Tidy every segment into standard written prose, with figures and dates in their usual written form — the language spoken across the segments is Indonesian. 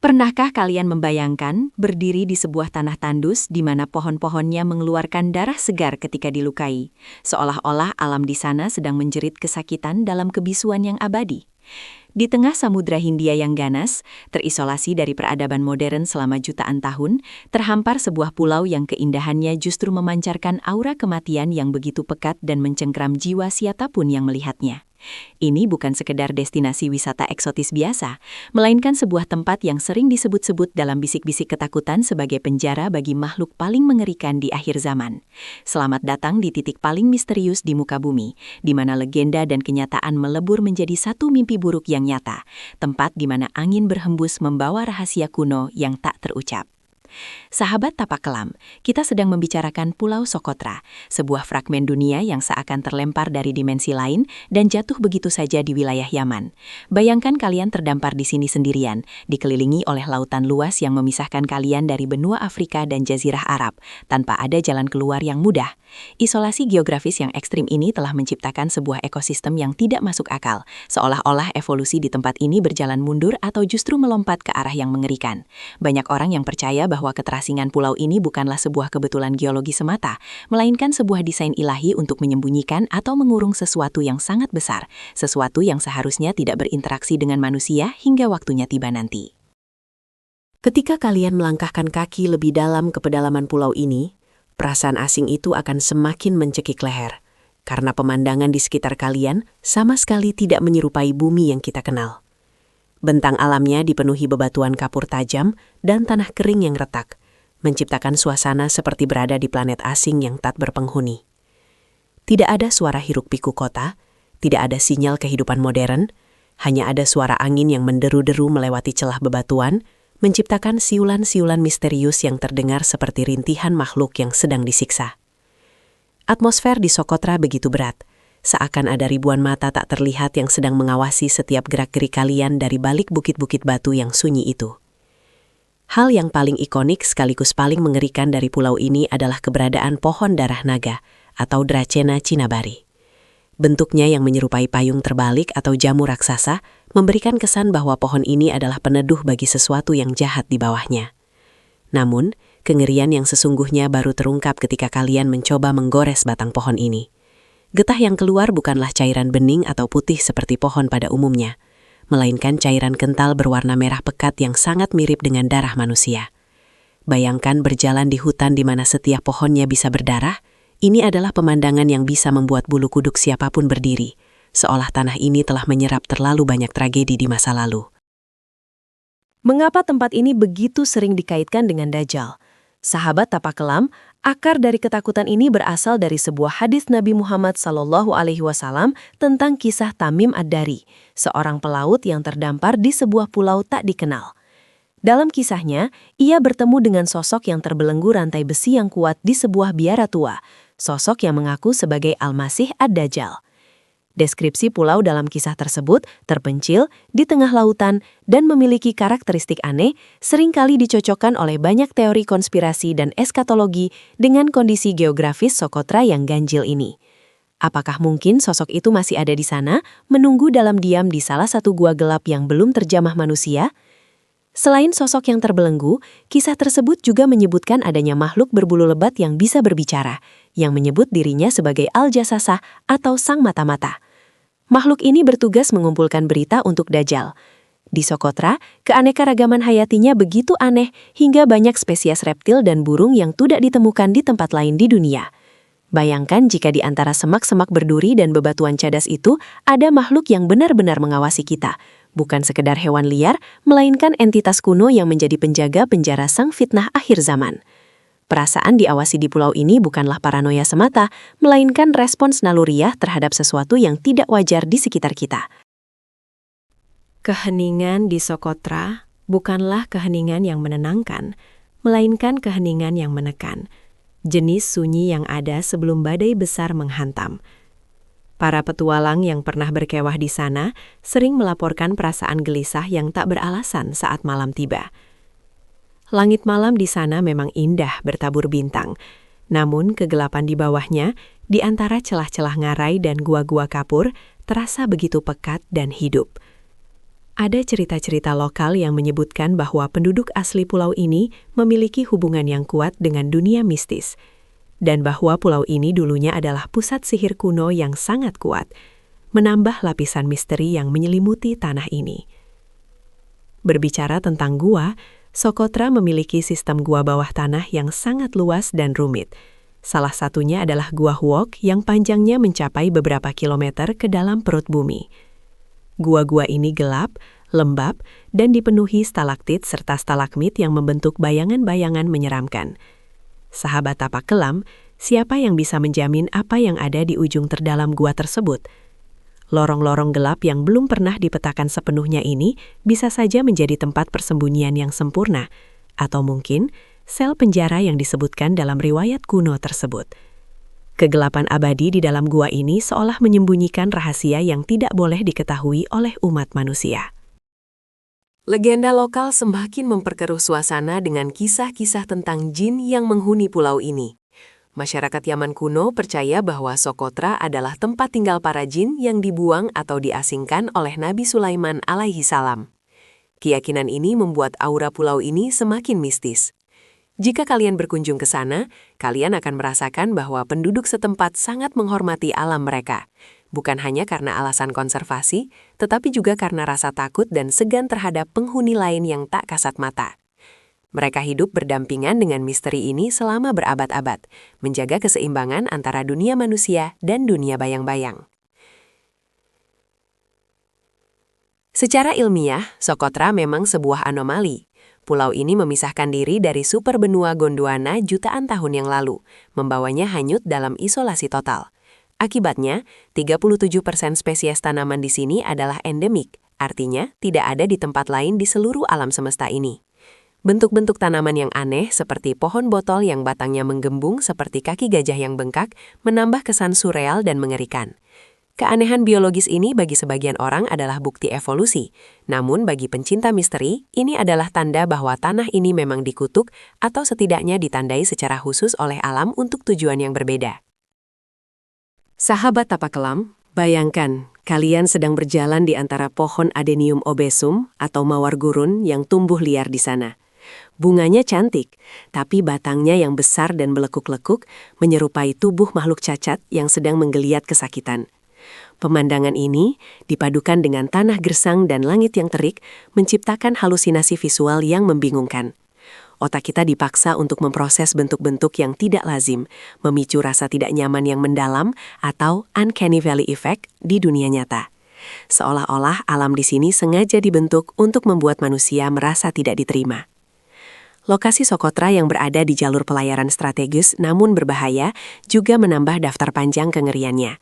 Pernahkah kalian membayangkan berdiri di sebuah tanah tandus di mana pohon-pohonnya mengeluarkan darah segar ketika dilukai, seolah-olah alam di sana sedang menjerit kesakitan dalam kebisuan yang abadi? Di tengah Samudra Hindia yang ganas, terisolasi dari peradaban modern selama jutaan tahun, terhampar sebuah pulau yang keindahannya justru memancarkan aura kematian yang begitu pekat dan mencengkram jiwa siapapun yang melihatnya. Ini bukan sekedar destinasi wisata eksotis biasa, melainkan sebuah tempat yang sering disebut-sebut dalam bisik-bisik ketakutan sebagai penjara bagi makhluk paling mengerikan di akhir zaman. Selamat datang di titik paling misterius di muka bumi, di mana legenda dan kenyataan melebur menjadi satu mimpi buruk yang nyata, tempat di mana angin berhembus membawa rahasia kuno yang tak terucap. Sahabat tapak kelam, kita sedang membicarakan Pulau Socotra, sebuah fragmen dunia yang seakan terlempar dari dimensi lain dan jatuh begitu saja di wilayah Yaman. Bayangkan kalian terdampar di sini sendirian, dikelilingi oleh lautan luas yang memisahkan kalian dari benua Afrika dan Jazirah Arab, tanpa ada jalan keluar yang mudah. Isolasi geografis yang ekstrim ini telah menciptakan sebuah ekosistem yang tidak masuk akal, seolah-olah evolusi di tempat ini berjalan mundur atau justru melompat ke arah yang mengerikan. Banyak orang yang percaya bahwa keterasingan pulau ini bukanlah sebuah kebetulan geologi semata, melainkan sebuah desain ilahi untuk menyembunyikan atau mengurung sesuatu yang sangat besar, sesuatu yang seharusnya tidak berinteraksi dengan manusia hingga waktunya tiba nanti. Ketika kalian melangkahkan kaki lebih dalam ke pedalaman pulau ini, perasaan asing itu akan semakin mencekik leher, karena pemandangan di sekitar kalian sama sekali tidak menyerupai bumi yang kita kenal. Bentang alamnya dipenuhi bebatuan kapur tajam dan tanah kering yang retak, menciptakan suasana seperti berada di planet asing yang tak berpenghuni. Tidak ada suara hiruk-pikuk kota, tidak ada sinyal kehidupan modern, hanya ada suara angin yang menderu-deru melewati celah bebatuan, menciptakan siulan-siulan misterius yang terdengar seperti rintihan makhluk yang sedang disiksa. Atmosfer di Socotra begitu berat, seakan ada ribuan mata tak terlihat yang sedang mengawasi setiap gerak-gerik kalian dari balik bukit-bukit batu yang sunyi itu. Hal yang paling ikonik sekaligus paling mengerikan dari pulau ini adalah keberadaan pohon darah naga atau Dracena cinabari. Bentuknya yang menyerupai payung terbalik atau jamu raksasa memberikan kesan bahwa pohon ini adalah peneduh bagi sesuatu yang jahat di bawahnya. Namun, kengerian yang sesungguhnya baru terungkap ketika kalian mencoba menggores batang pohon ini. Getah yang keluar bukanlah cairan bening atau putih seperti pohon pada umumnya, melainkan cairan kental berwarna merah pekat yang sangat mirip dengan darah manusia. Bayangkan berjalan di hutan di mana setiap pohonnya bisa berdarah. Ini adalah pemandangan yang bisa membuat bulu kuduk siapapun berdiri, seolah tanah ini telah menyerap terlalu banyak tragedi di masa lalu. Mengapa tempat ini begitu sering dikaitkan dengan Dajjal? Sahabat tapak kelam, akar dari ketakutan ini berasal dari sebuah hadis Nabi Muhammad SAW tentang kisah Tamim Ad-Dari, seorang pelaut yang terdampar di sebuah pulau tak dikenal. Dalam kisahnya, ia bertemu dengan sosok yang terbelenggu rantai besi yang kuat di sebuah biara tua, sosok yang mengaku sebagai Al-Masih Ad-Dajjal. Deskripsi pulau dalam kisah tersebut terpencil di tengah lautan dan memiliki karakteristik aneh, seringkali dicocokkan oleh banyak teori konspirasi dan eskatologi dengan kondisi geografis Socotra yang ganjil ini. Apakah mungkin sosok itu masih ada di sana, menunggu dalam diam di salah satu gua gelap yang belum terjamah manusia? Selain sosok yang terbelenggu, kisah tersebut juga menyebutkan adanya makhluk berbulu lebat yang bisa berbicara, yang menyebut dirinya sebagai Al-Jasasah atau Sang Mata-Mata. Makhluk ini bertugas mengumpulkan berita untuk Dajjal. Di Socotra, keanekaragaman hayatinya begitu aneh hingga banyak spesies reptil dan burung yang tidak ditemukan di tempat lain di dunia. Bayangkan jika di antara semak-semak berduri dan bebatuan cadas itu ada makhluk yang benar-benar mengawasi kita. Bukan sekedar hewan liar, melainkan entitas kuno yang menjadi penjaga penjara sang fitnah akhir zaman. Perasaan diawasi di pulau ini bukanlah paranoia semata, melainkan respons naluriah terhadap sesuatu yang tidak wajar di sekitar kita. Keheningan di Socotra bukanlah keheningan yang menenangkan, melainkan keheningan yang menekan. Jenis sunyi yang ada sebelum badai besar menghantam. Para petualang yang pernah berkewah di sana sering melaporkan perasaan gelisah yang tak beralasan saat malam tiba. Langit malam di sana memang indah bertabur bintang, namun kegelapan di bawahnya, di antara celah-celah ngarai dan gua-gua kapur, terasa begitu pekat dan hidup. Ada cerita-cerita lokal yang menyebutkan bahwa penduduk asli pulau ini memiliki hubungan yang kuat dengan dunia mistis, dan bahwa pulau ini dulunya adalah pusat sihir kuno yang sangat kuat, menambah lapisan misteri yang menyelimuti tanah ini. Berbicara tentang gua, Socotra memiliki sistem gua bawah tanah yang sangat luas dan rumit. Salah satunya adalah Gua Huok yang panjangnya mencapai beberapa kilometer ke dalam perut bumi. Gua-gua ini gelap, lembab, dan dipenuhi stalaktit serta stalagmit yang membentuk bayangan-bayangan menyeramkan. Sahabat tapak kelam, siapa yang bisa menjamin apa yang ada di ujung terdalam gua tersebut? Lorong-lorong gelap yang belum pernah dipetakan sepenuhnya ini bisa saja menjadi tempat persembunyian yang sempurna, atau mungkin sel penjara yang disebutkan dalam riwayat kuno tersebut. Kegelapan abadi di dalam gua ini seolah menyembunyikan rahasia yang tidak boleh diketahui oleh umat manusia. Legenda lokal semakin memperkeruh suasana dengan kisah-kisah tentang jin yang menghuni pulau ini. Masyarakat Yaman kuno percaya bahwa Socotra adalah tempat tinggal para jin yang dibuang atau diasingkan oleh Nabi Sulaiman alaihi salam. Keyakinan ini membuat aura pulau ini semakin mistis. Jika kalian berkunjung ke sana, kalian akan merasakan bahwa penduduk setempat sangat menghormati alam mereka. Bukan hanya karena alasan konservasi, tetapi juga karena rasa takut dan segan terhadap penghuni lain yang tak kasat mata. Mereka hidup berdampingan dengan misteri ini selama berabad-abad, menjaga keseimbangan antara dunia manusia dan dunia bayang-bayang. Secara ilmiah, Socotra memang sebuah anomali. Pulau ini memisahkan diri dari superbenua Gondwana jutaan tahun yang lalu, membawanya hanyut dalam isolasi total. Akibatnya, 37% spesies tanaman di sini adalah endemik, artinya tidak ada di tempat lain di seluruh alam semesta ini. Bentuk-bentuk tanaman yang aneh seperti pohon botol yang batangnya menggembung seperti kaki gajah yang bengkak menambah kesan surreal dan mengerikan. Keanehan biologis ini bagi sebagian orang adalah bukti evolusi, namun bagi pencinta misteri, ini adalah tanda bahwa tanah ini memang dikutuk atau setidaknya ditandai secara khusus oleh alam untuk tujuan yang berbeda. Sahabat tapak kelam, bayangkan kalian sedang berjalan di antara pohon Adenium obesum atau mawar gurun yang tumbuh liar di sana. Bunganya cantik, tapi batangnya yang besar dan melekuk-lekuk menyerupai tubuh makhluk cacat yang sedang menggeliat kesakitan. Pemandangan ini, dipadukan dengan tanah gersang dan langit yang terik, menciptakan halusinasi visual yang membingungkan. Otak kita dipaksa untuk memproses bentuk-bentuk yang tidak lazim, memicu rasa tidak nyaman yang mendalam atau uncanny valley effect di dunia nyata. Seolah-olah alam di sini sengaja dibentuk untuk membuat manusia merasa tidak diterima. Lokasi Socotra yang berada di jalur pelayaran strategis namun berbahaya juga menambah daftar panjang kengeriannya.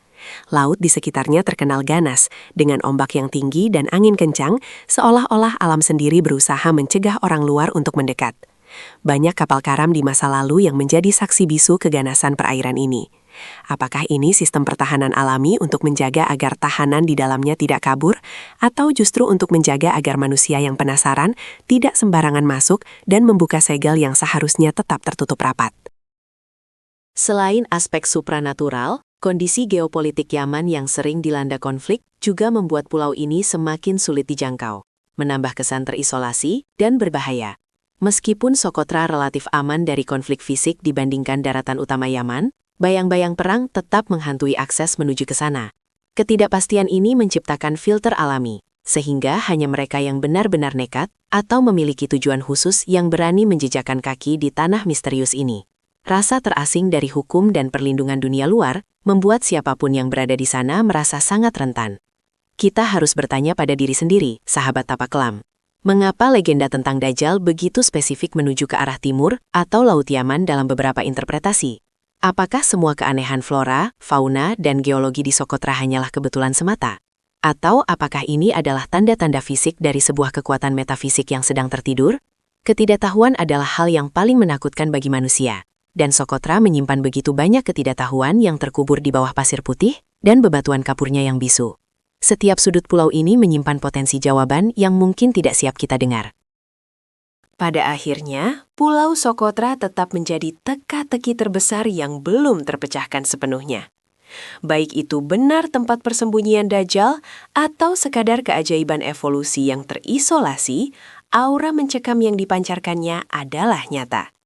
Laut di sekitarnya terkenal ganas, dengan ombak yang tinggi dan angin kencang, seolah-olah alam sendiri berusaha mencegah orang luar untuk mendekat. Banyak kapal karam di masa lalu yang menjadi saksi bisu keganasan perairan ini. Apakah ini sistem pertahanan alami untuk menjaga agar tahanan di dalamnya tidak kabur, atau justru untuk menjaga agar manusia yang penasaran tidak sembarangan masuk dan membuka segel yang seharusnya tetap tertutup rapat? Selain aspek supranatural, kondisi geopolitik Yaman yang sering dilanda konflik juga membuat pulau ini semakin sulit dijangkau, menambah kesan terisolasi dan berbahaya. Meskipun Socotra relatif aman dari konflik fisik dibandingkan daratan utama Yaman, bayang-bayang perang tetap menghantui akses menuju ke sana. Ketidakpastian ini menciptakan filter alami, sehingga hanya mereka yang benar-benar nekat atau memiliki tujuan khusus yang berani menjejakkan kaki di tanah misterius ini. Rasa terasing dari hukum dan perlindungan dunia luar membuat siapapun yang berada di sana merasa sangat rentan. Kita harus bertanya pada diri sendiri, sahabat tapak kelam. Mengapa legenda tentang Dajjal begitu spesifik menuju ke arah timur atau Laut Yaman dalam beberapa interpretasi? Apakah semua keanehan flora, fauna, dan geologi di Socotra hanyalah kebetulan semata? Atau apakah ini adalah tanda-tanda fisik dari sebuah kekuatan metafisik yang sedang tertidur? Ketidaktahuan adalah hal yang paling menakutkan bagi manusia. Dan Socotra menyimpan begitu banyak ketidaktahuan yang terkubur di bawah pasir putih dan bebatuan kapurnya yang bisu. Setiap sudut pulau ini menyimpan potensi jawaban yang mungkin tidak siap kita dengar. Pada akhirnya, Pulau Socotra tetap menjadi teka-teki terbesar yang belum terpecahkan sepenuhnya. Baik itu benar tempat persembunyian Dajjal atau sekadar keajaiban evolusi yang terisolasi, aura mencekam yang dipancarkannya adalah nyata.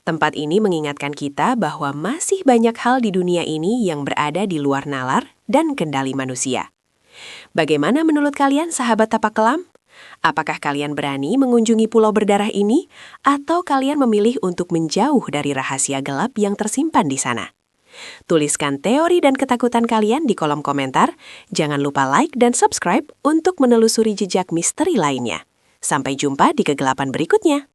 Tempat ini mengingatkan kita bahwa masih banyak hal di dunia ini yang berada di luar nalar dan kendali manusia. Bagaimana menurut kalian, sahabat tapak kelam? Apakah kalian berani mengunjungi pulau berdarah ini, atau kalian memilih untuk menjauh dari rahasia gelap yang tersimpan di sana? Tuliskan teori dan ketakutan kalian di kolom komentar. Jangan lupa like dan subscribe untuk menelusuri jejak misteri lainnya. Sampai jumpa di kegelapan berikutnya.